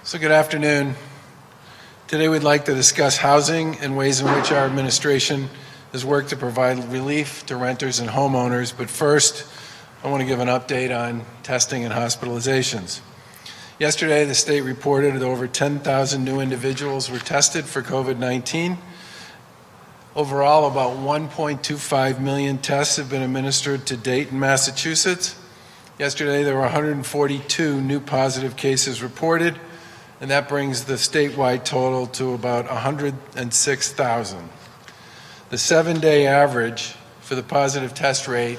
So good afternoon. Today we'd like to discuss housing and ways in which our administration has worked to provide relief to renters and homeowners. But first, I want to give an update on testing and hospitalizations. Yesterday, the state reported that over 10,000 new individuals were tested for COVID-19. Overall, about 1.25 million tests have been administered to date in Massachusetts. Yesterday, there were 142 new positive cases reported, and that brings the statewide total to about 106,000. The 7-day average for the positive test rate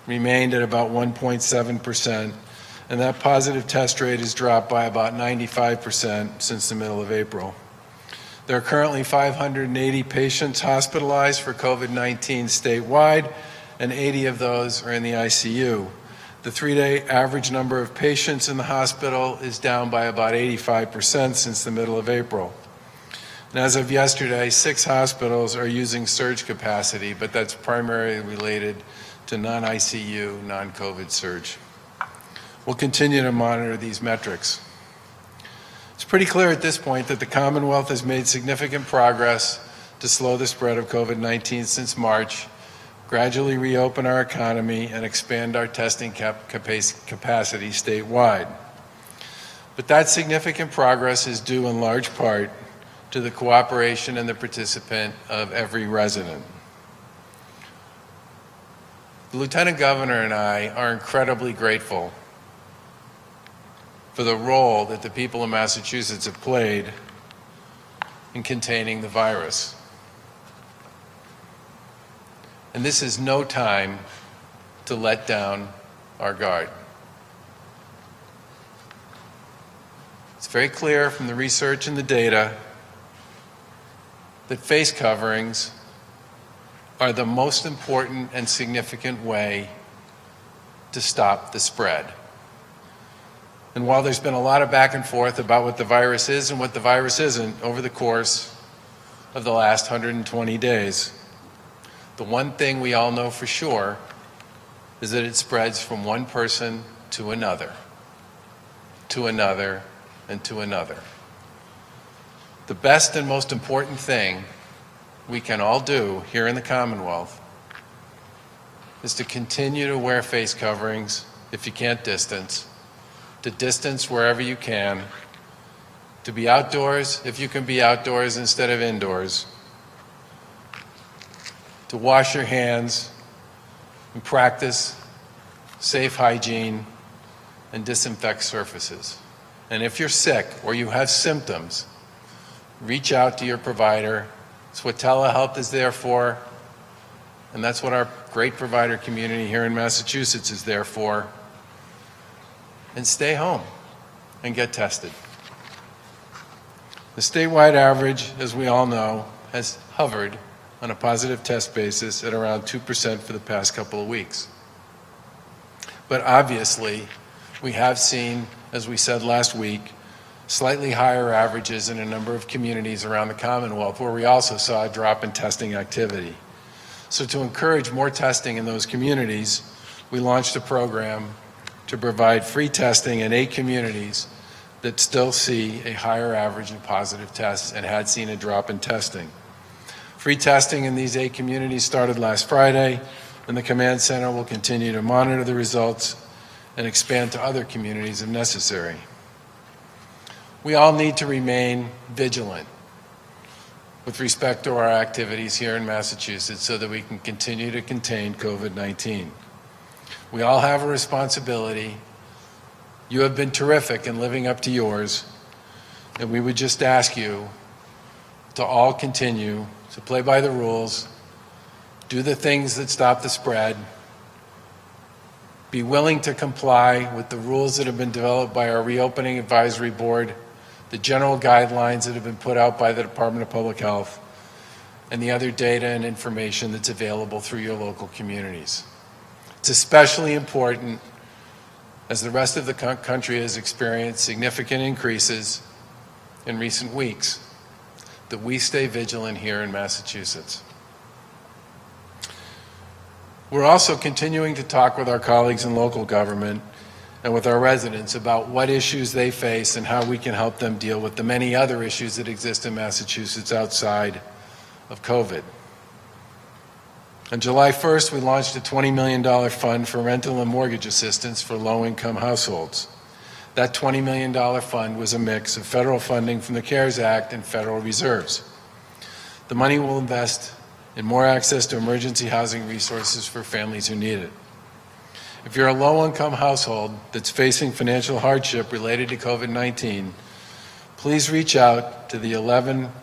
remained at about 1.7%, and that positive test rate has dropped by about 95% since the middle of April. There are currently 580 patients hospitalized for COVID-19 statewide, and 80 of those are in the ICU. The 3-day average number of patients in the hospital is down by about 85% since the middle of April. And as of yesterday, 6 hospitals are using surge capacity, but that's primarily related to non-ICU, non-COVID surge. We'll continue to monitor these metrics. It's pretty clear at this point that the Commonwealth has made significant progress to slow the spread of COVID-19 since March, gradually reopen our economy, and expand our testing capacity statewide. But that significant progress is due in large part to the cooperation and the participation of every resident. The Lieutenant Governor and I are incredibly grateful for the role that the people of Massachusetts have played in containing the virus. And this is no time to let down our guard. It's very clear from the research and the data that face coverings are the most important and significant way to stop the spread. And while there's been a lot of back and forth about what the virus is and what the virus isn't over the course of the last 120 days, the one thing we all know for sure is that it spreads from one person to another, and to another. The best and most important thing we can all do here in the Commonwealth is to continue to wear face coverings if you can't distance, to distance wherever you can, to be outdoors if you can be outdoors instead of indoors, to wash your hands and practice safe hygiene and disinfect surfaces. And if you're sick or you have symptoms, reach out to your provider. It's what telehealth is there for, and that's what our great provider community here in Massachusetts is there for. And stay home and get tested. The statewide average, as we all know, has hovered on a positive test basis at around 2% for the past couple of weeks. But obviously, we have seen, as we said last week, slightly higher averages in a number of communities around the Commonwealth where we also saw a drop in testing activity. So to encourage more testing in those communities, we launched a program to provide free testing in 8 communities that still see a higher average in positive tests and had seen a drop in testing. Free testing in these 8 communities started last Friday, and the command center will continue to monitor the results and expand to other communities if necessary. We all need to remain vigilant with respect to our activities here in Massachusetts so that we can continue to contain COVID-19. We all have a responsibility. You have been terrific in living up to yours, and we would just ask you to all continue to play by the rules, do the things that stop the spread, be willing to comply with the rules that have been developed by our Reopening Advisory Board, the general guidelines that have been put out by the Department of Public Health, and the other data and information that's available through your local communities. It's especially important as the rest of the country has experienced significant increases in recent weeks that we stay vigilant here in Massachusetts. We're also continuing to talk with our colleagues in local government and with our residents about what issues they face and how we can help them deal with the many other issues that exist in Massachusetts outside of COVID. On July 1st, we launched a $20 million fund for rental and mortgage assistance for low-income households. That $20 million fund was a mix of federal funding from the CARES Act and federal reserves. The money will invest in more access to emergency housing resources for families who need it. If you're a low-income household that's facing financial hardship related to COVID-19, please reach out to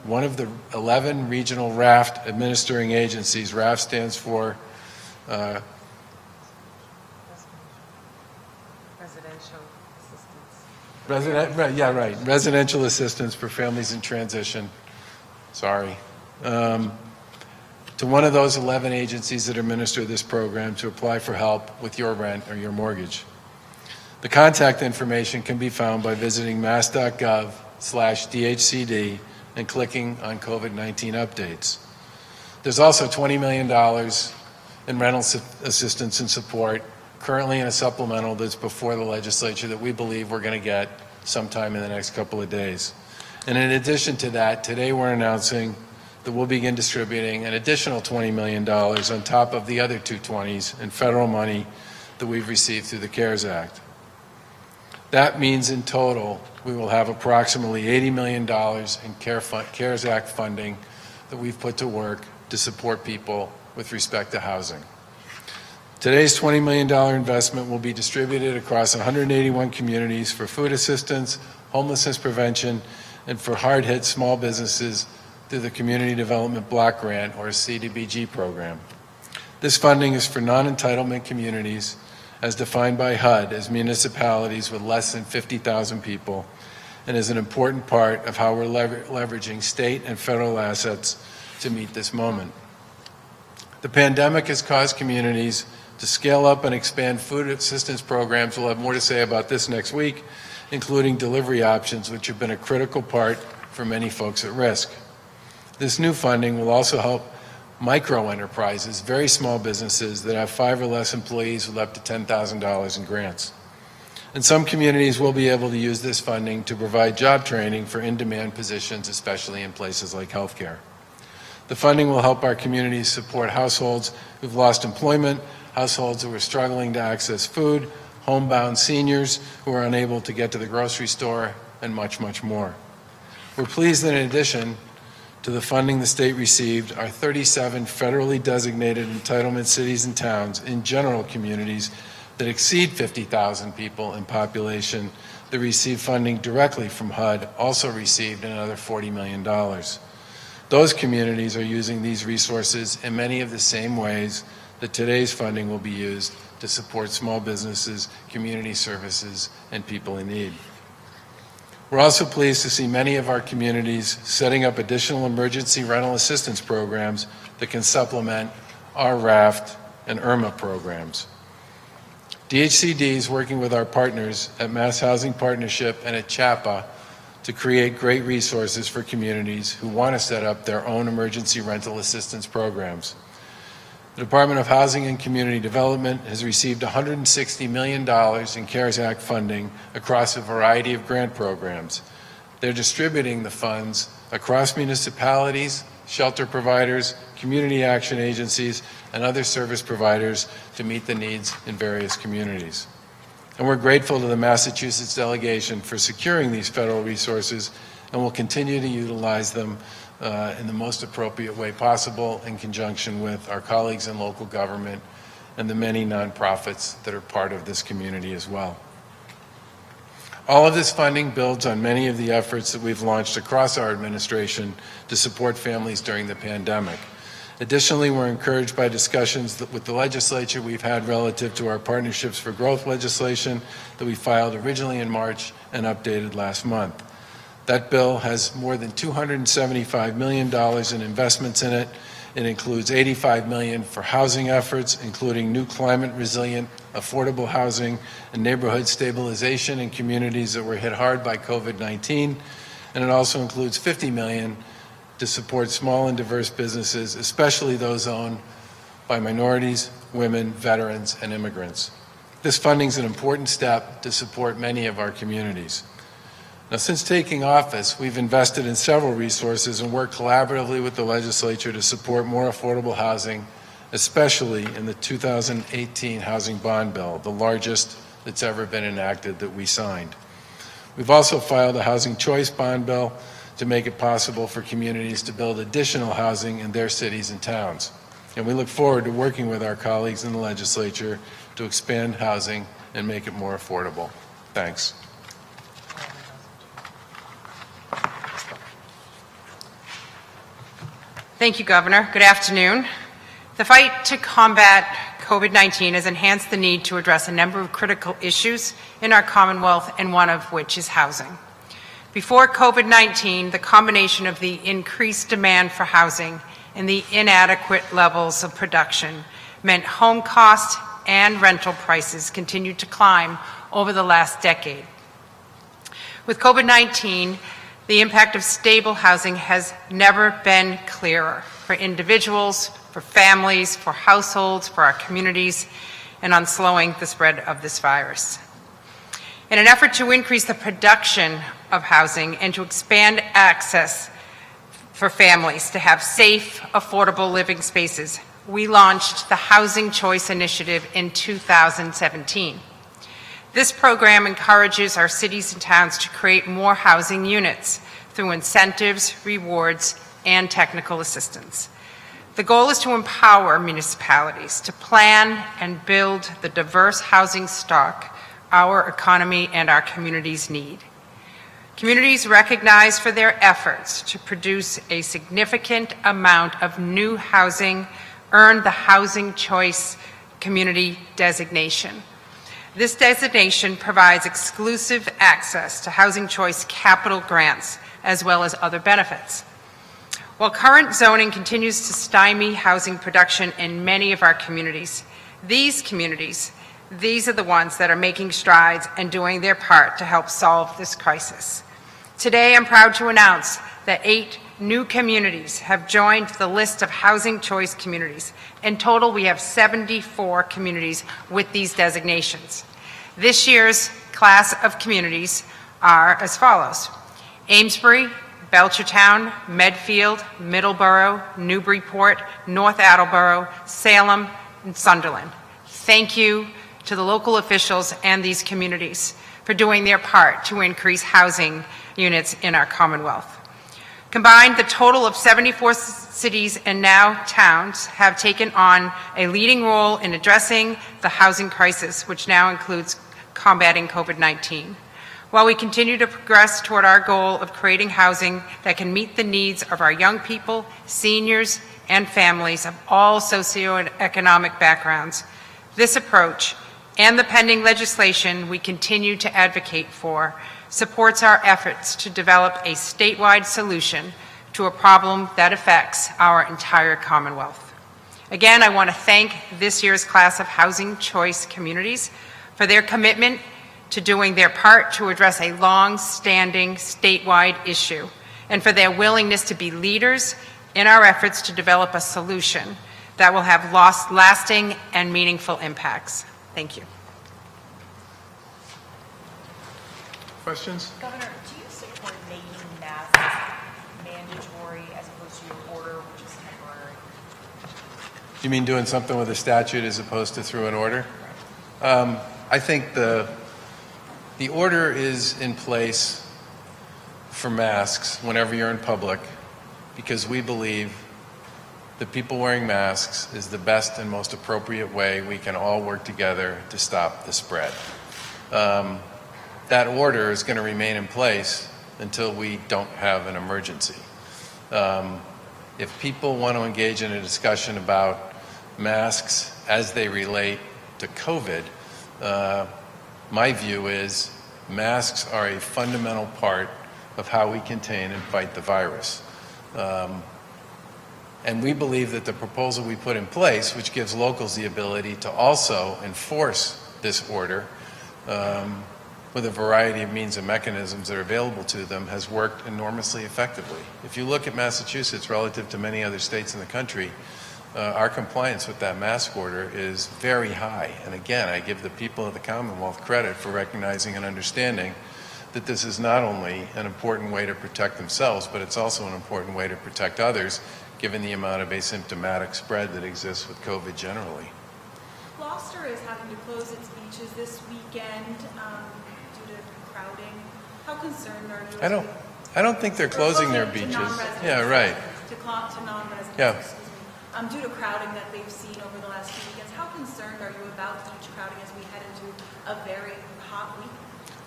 one of the 11 regional RAFT administering agencies. RAFT stands for Residential Assistance for Families in Transition. Sorry. To one of those 11 agencies that administer this program to apply for help with your rent or your mortgage. The contact information can be found by visiting mass.gov/DHCD and clicking on COVID-19 updates. There's also $20 million in rental assistance and support currently in a supplemental that's before the legislature that we believe we're going to get sometime in the next couple of days. And in addition to that, today we're announcing that we'll begin distributing an additional $20 million on top of the other 220s in federal money that we've received through the CARES Act. That means in total, we will have approximately $80 million in CARES Act funding that we've put to work to support people with respect to housing. Today's $20 million investment will be distributed across 181 communities for food assistance, homelessness prevention, and for hard-hit small businesses through the Community Development Block Grant, or CDBG program. This funding is for non-entitlement communities as defined by HUD as municipalities with less than 50,000 people, and is an important part of how we're leveraging state and federal assets to meet this moment. The pandemic has caused communities to scale up and expand food assistance programs. We'll have more to say about this next week, including delivery options, which have been a critical part for many folks at risk. This new funding will also help micro enterprises, very small businesses that have 5 or less employees with up to $10,000 in grants. And some communities will be able to use this funding to provide job training for in-demand positions, especially in places like healthcare. The funding will help our communities support households who've lost employment, households who are struggling to access food, homebound seniors who are unable to get to the grocery store, and much, much more. We're pleased that in addition to the funding the state received, our 37 federally designated entitlement cities and towns in general communities that exceed 50,000 people in population that receive funding directly from HUD also received another $40 million. Those communities are using these resources in many of the same ways that today's funding will be used to support small businesses, community services, and people in need. We're also pleased to see many of our communities setting up additional emergency rental assistance programs that can supplement our RAFT and IRMA programs. DHCD is working with our partners at Mass Housing Partnership and at CHAPA to create great resources for communities who want to set up their own emergency rental assistance programs. The Department of Housing and Community Development has received $160 million in CARES Act funding across a variety of grant programs. They're distributing the funds across municipalities, shelter providers, community action agencies, and other service providers to meet the needs in various communities. And we're grateful to the Massachusetts delegation for securing these federal resources, and will continue to utilize them in the most appropriate way possible in conjunction with our colleagues in local government and the many nonprofits that are part of this community as well. All of this funding builds on many of the efforts that we've launched across our administration to support families during the pandemic. Additionally, we're encouraged by discussions with the legislature we've had relative to our Partnerships for Growth legislation that we filed originally in March and updated last month. That bill has more than $275 million in investments in it. It includes $85 million for housing efforts, including new climate-resilient, affordable housing and neighborhood stabilization in communities that were hit hard by COVID-19. And it also includes $50 million to support small and diverse businesses, especially those owned by minorities, women, veterans, and immigrants. This funding is an important step to support many of our communities. Now, since taking office, we've invested in several resources and worked collaboratively with the legislature to support more affordable housing, especially in the 2018 Housing Bond Bill, the largest that's ever been enacted that we signed. We've also filed a Housing Choice Bond Bill to make it possible for communities to build additional housing in their cities and towns. And we look forward to working with our colleagues in the legislature to expand housing and make it more affordable. Thanks. Thank you, Governor. Good afternoon. The fight to combat COVID-19 has enhanced the need to address a number of critical issues in our Commonwealth, and one of which is housing. Before COVID-19, the combination of the increased demand for housing and the inadequate levels of production meant home costs and rental prices continued to climb over the last decade. With COVID-19, the impact of stable housing has never been clearer for individuals, for families, for households, for our communities, and on slowing the spread of this virus. In an effort to increase the production of housing and to expand access for families to have safe, affordable living spaces, we launched the Housing Choice Initiative in 2017. This program encourages our cities and towns to create more housing units through incentives, rewards, and technical assistance. The goal is to empower municipalities to plan and build the diverse housing stock our economy and our communities need. Communities recognized for their efforts to produce a significant amount of new housing earned the Housing Choice Community designation. This designation provides exclusive access to Housing Choice capital grants as well as other benefits. While current zoning continues to stymie housing production in many of our communities, these are the ones that are making strides and doing their part to help solve this crisis. Today, I'm proud to announce that 8 new communities have joined the list of Housing Choice communities. In total, we have 74 communities with these designations. This year's class of communities are as follows: Amesbury, Belchertown, Medfield, Middleborough, Newburyport, North Attleboro, Salem, and Sunderland. Thank you to the local officials and these communities for doing their part to increase housing units in our Commonwealth. Combined, the total of 74 cities and now towns have taken on a leading role in addressing the housing crisis, which now includes combating COVID-19. While we continue to progress toward our goal of creating housing that can meet the needs of our young people, seniors, and families of all socioeconomic backgrounds, this approach and the pending legislation we continue to advocate for supports our efforts to develop a statewide solution to a problem that affects our entire Commonwealth. Again, I want to thank this year's class of Housing Choice communities for their commitment to doing their part to address a long-standing statewide issue, and for their willingness to be leaders in our efforts to develop a solution that will have lasting and meaningful impacts. Thank you. Questions? Governor, do you support making masks mandatory as opposed to your order, which is temporary? You mean doing something with a statute as opposed to through an order? I think the order is in place for masks whenever you're in public because we believe that people wearing masks is the best and most appropriate way we can all work together to stop the spread. That order is going to remain in place until we don't have an emergency. If people want to engage in a discussion about masks as they relate to COVID, my view is masks are a fundamental part of how we contain and fight the virus. And we believe that the proposal we put in place, which gives locals the ability to also enforce this order with a variety of means and mechanisms that are available to them, has worked enormously effectively. If you look at Massachusetts relative to many other states in the country, our compliance with that mask order is very high. And again, I give the people of the Commonwealth credit for recognizing and understanding that this is not only an important way to protect themselves, but it's also an important way to protect others, given the amount of asymptomatic spread that exists with COVID generally. Gloucester is having to close its beaches this weekend due to crowding. How concerned are you? I don't think they're closing their beaches. Yeah, right. To non-residents. Yeah. Excuse me. Due to crowding that they've seen over the last few weekends, how concerned are you about beach crowding as we head into a very hot week?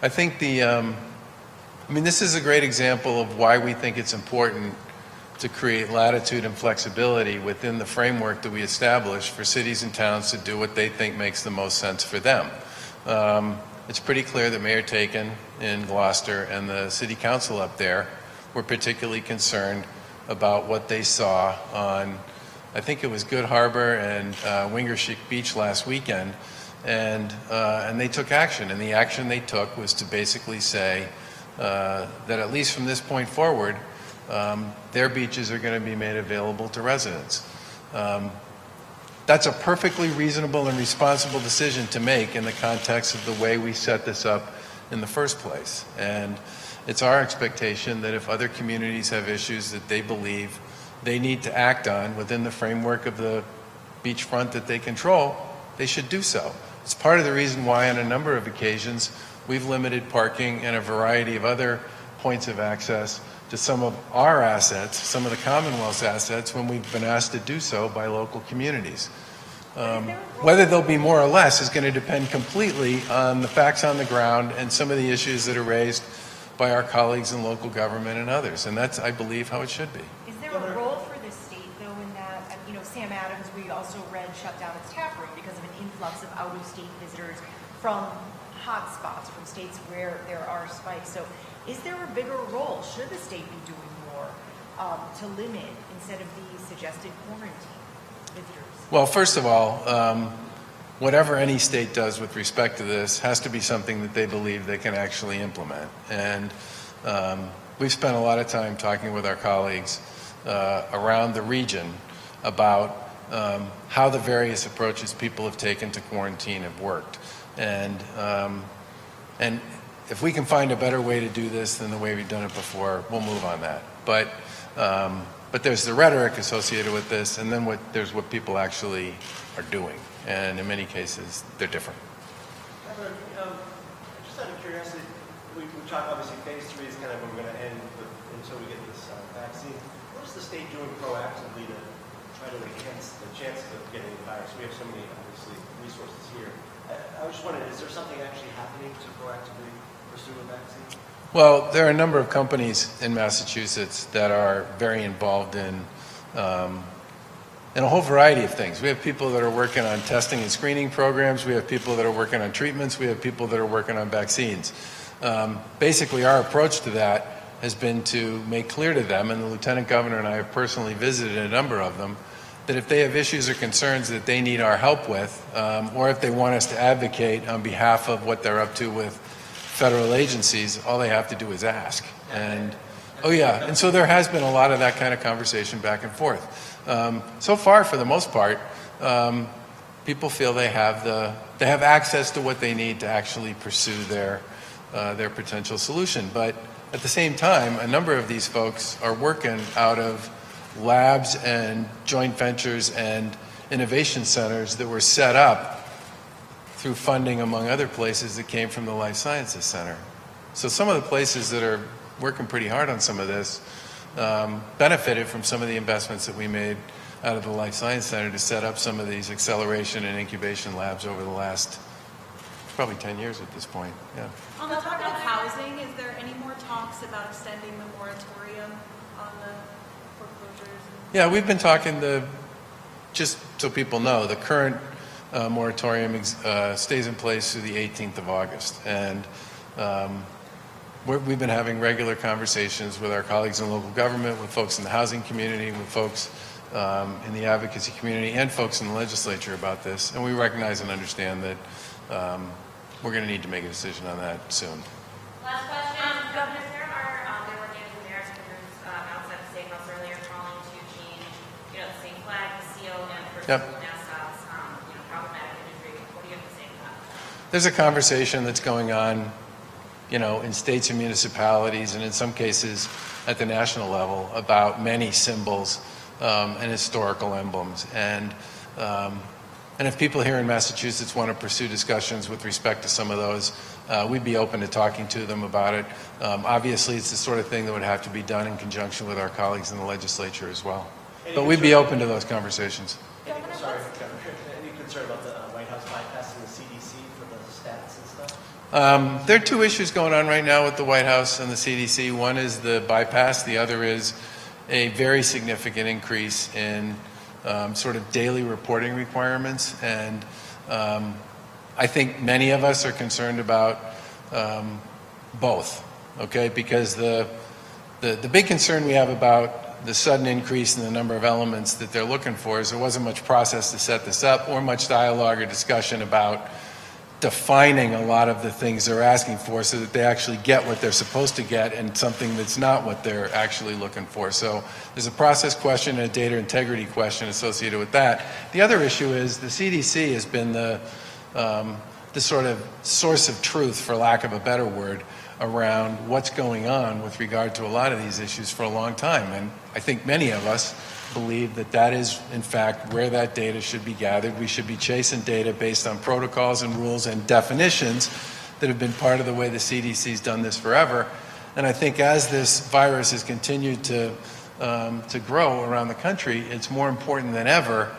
I think this is a great example of why we think it's important to create latitude and flexibility within the framework that we establish for cities and towns to do what they think makes the most sense for them. It's pretty clear that Mayor Taken in Gloucester and the City Council up there were particularly concerned about what they saw on, I think it was Good Harbor and Wingershik Beach last weekend, and they took action. And the action they took was to basically say that at least from this point forward, their beaches are going to be made available to residents. That's a perfectly reasonable and responsible decision to make in the context of the way we set this up in the first place. And it's our expectation that if other communities have issues that they believe they need to act on within the framework of the beachfront that they control, they should do so. It's part of the reason why on a number of occasions we've limited parking and a variety of other points of access to some of our assets, some of the Commonwealth's assets, when we've been asked to do so by local communities. Whether there'll be more or less is going to depend completely on the facts on the ground and some of the issues that are raised by our colleagues in local government and others. And that's, I believe, how it should be. Is there a role for the state, though, in that, Sam Adams, we also read, shut down its tap room because of an influx of out-of-state visitors from hotspots, from states where there are spikes. So is there a bigger role? Should the state be doing more to limit instead of the suggested quarantine visitors? Well, first of all, whatever any state does with respect to this has to be something that they believe they can actually implement. And we've spent a lot of time talking with our colleagues around the region about how the various approaches people have taken to quarantine have worked. And if we can find a better way to do this than the way we've done it before, we'll move on that. But there's the rhetoric associated with this, and then there's what people actually are doing. And in many cases, they're different. Just out of curiosity, we talk obviously phase 3 is kind of where we're going to end until we get this vaccine. What is the state doing proactively to try to enhance the chances of getting the virus? We have so many, obviously, resources here. I was just wondering, is there something actually happening to proactively pursue a vaccine? Well, there are a number of companies in Massachusetts that are very involved in a whole variety of things. We have people that are working on testing and screening programs. We have people that are working on treatments. We have people that are working on vaccines. Basically, our approach to that has been to make clear to them, and the Lieutenant Governor and I have personally visited a number of them, that if they have issues or concerns that they need our help with, or if they want us to advocate on behalf of what they're up to with federal agencies, all they have to do is ask. And and so there has been a lot of that kind of conversation back and forth. So far, for the most part, people feel they have access to what they need to actually pursue their potential solution. But at the same time, a number of these folks are working out of labs and joint ventures and innovation centers that were set up through funding, among other places, that came from the Life Sciences Center. So some of the places that are working pretty hard on some of this benefited from some of the investments that we made out of the Life Science Center to set up some of these acceleration and incubation labs over the last probably 10 years at this point. Yeah. On the topic of housing, is there any more talks about extending the moratorium on the foreclosures? Yeah, we've been talking just so people know, the current moratorium stays in place through the 18th of August. And we've been having regular conversations with our colleagues in local government, with folks in the housing community, with folks in the advocacy community, and folks in the legislature about this. And we recognize and understand that we're going to need to make a decision on that soon. Last question. Governor, there were names of American groups outside the State House earlier calling to change, the same flag, the seal, and there's a conversation that's going on, in states and municipalities, and in some cases at the national level, about many symbols and historical emblems. And if people here in Massachusetts want to pursue discussions with respect to some of those, we'd be open to talking to them about it. Obviously, it's the sort of thing that would have to be done in conjunction with our colleagues in the legislature as well. But we'd be open to those conversations. Sorry, Governor, any concern about the White House bypassing the CDC for the stats and stuff? There are two issues going on right now with the White House and the CDC. One is the bypass. The other is a very significant increase in sort of daily reporting requirements. And I think many of us are concerned about both, okay? Because the big concern we have about the sudden increase in the number of elements that they're looking for is there wasn't much process to set this up or much dialogue or discussion about defining a lot of the things they're asking for so that they actually get what they're supposed to get and something that's not what they're actually looking for. So there's a process question and a data integrity question associated with that. The other issue is the CDC has been the sort of source of truth, for lack of a better word, around what's going on with regard to a lot of these issues for a long time. And I think many of us believe that that is, in fact, where that data should be gathered. We should be chasing data based on protocols and rules and definitions that have been part of the way the CDC's done this forever. And I think as this virus has continued to grow around the country, it's more important than ever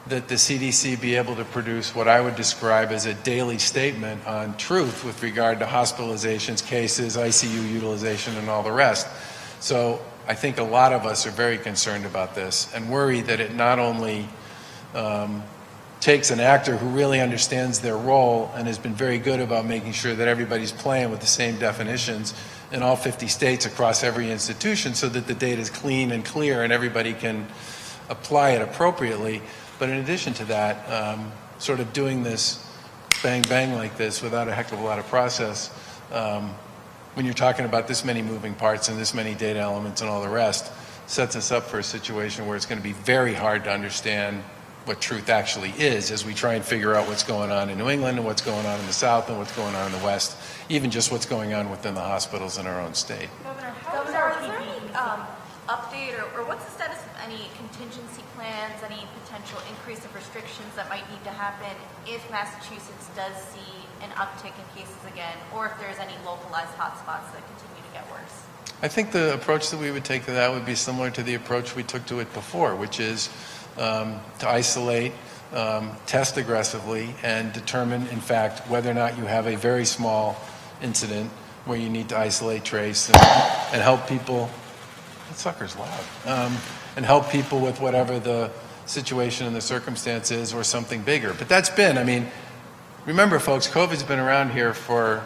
that the CDC be able to produce what I would describe as a daily statement on truth with regard to hospitalizations, cases, ICU utilization, and all the rest. So I think a lot of us are very concerned about this and worry that it not only takes an actor who really understands their role and has been very good about making sure that everybody's playing with the same definitions in all 50 states across every institution so that the data is clean and clear and everybody can apply it appropriately. But in addition to that, sort of doing this bang bang like this without a heck of a lot of process, when you're talking about this many moving parts and this many data elements and all the rest, sets us up for a situation where it's going to be very hard to understand what truth actually is as we try and figure out what's going on in New England and what's going on in the South and what's going on in the West, even just what's going on within the hospitals in our own state. Governor, is there any update or what's the status of any contingency plans, any potential increase of restrictions that might need to happen if Massachusetts does see an uptick in cases again, or if there's any localized hotspots that continue to get worse? I think the approach that we would take to that would be similar to the approach we took to it before, which is to isolate, test aggressively, and determine, in fact, whether or not you have a very small incident where you need to isolate, trace, and help people. That sucker's loud. And help people with whatever the situation and the circumstance is, or something bigger. But that's been, remember, folks, COVID's been around here for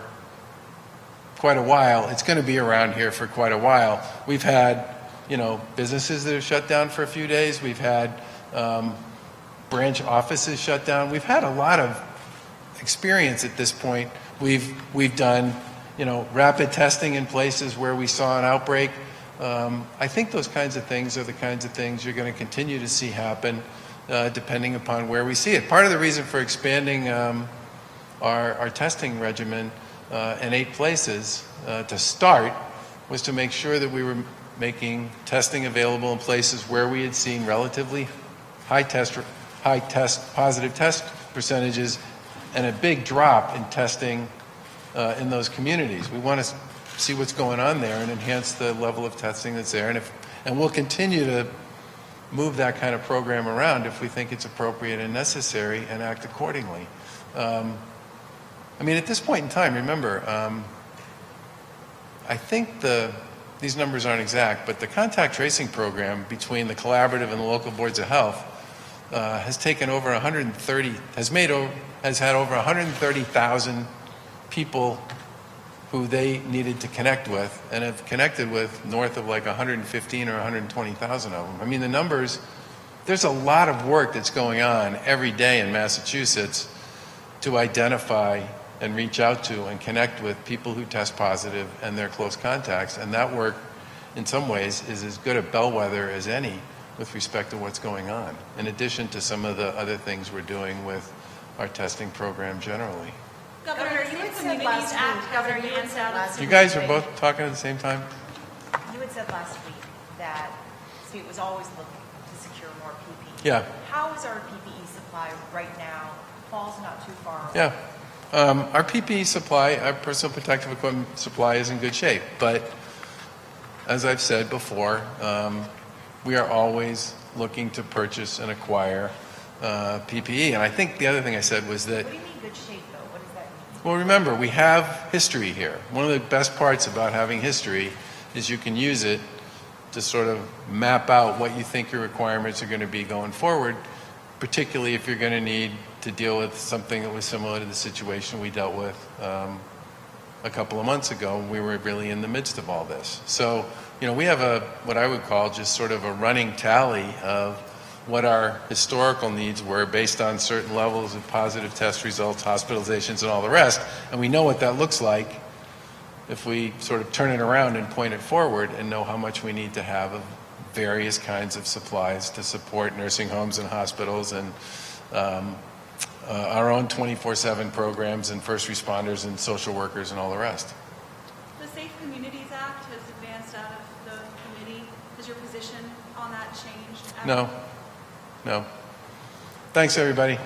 quite a while. It's going to be around here for quite a while. We've had, businesses that have shut down for a few days. We've had branch offices shut down. We've had a lot of experience at this point. We've done, rapid testing in places where we saw an outbreak. I think those kinds of things are the kinds of things you're going to continue to see happen depending upon where we see it. Part of the reason for expanding our testing regimen in 8 places to start was to make sure that we were making testing available in places where we had seen relatively high positive test percentages and a big drop in testing in those communities. We want to see what's going on there and enhance the level of testing that's there. And we'll continue to move that kind of program around if we think it's appropriate and necessary and act accordingly. At this point in time, remember, I think these numbers aren't exact, but the contact tracing program between the collaborative and the local boards of health has taken over 130, has had over 130,000 people who they needed to connect with, and have connected with north of like 115 or 120,000 of them. The numbers, there's a lot of work that's going on every day in Massachusetts to identify and reach out to and connect with people who test positive and their close contacts. And that work, in some ways, is as good a bellwether as any with respect to what's going on, in addition to some of the other things we're doing with our testing program generally. Governor, Safe said Communities last Act week, has Governor, you had advanced said out last of. You week guys are that- both talking at the same time? You had said last week that the state was always looking to secure more PPE. Yeah. How is our PPE supply right now? Fall's not too far away. Yeah. Our PPE supply, our personal protective equipment supply is in good shape. But as I've said before, we are always looking to purchase and acquire PPE. And I think the other thing I said was that, What do you mean good shape, though? What does that mean? well, remember, we have history here. One of the best parts about having history is you can use it to sort of map out what you think your requirements are going to be going forward, particularly if you're going to need to deal with something that was similar to the situation we dealt with a couple of months ago when we were really in the midst of all this. So, we have what I would call just sort of a running tally of what our historical needs were based on certain levels of positive test results, hospitalizations, and all the rest. And we know what that looks like if we sort of turn it around and point it forward and know how much we need to have of various kinds of supplies to support nursing homes and hospitals and our own 24/7 programs and first responders and social workers and all the rest. The Safe Communities Act has advanced out of the committee. Has your position on that changed? No. Thanks, everybody.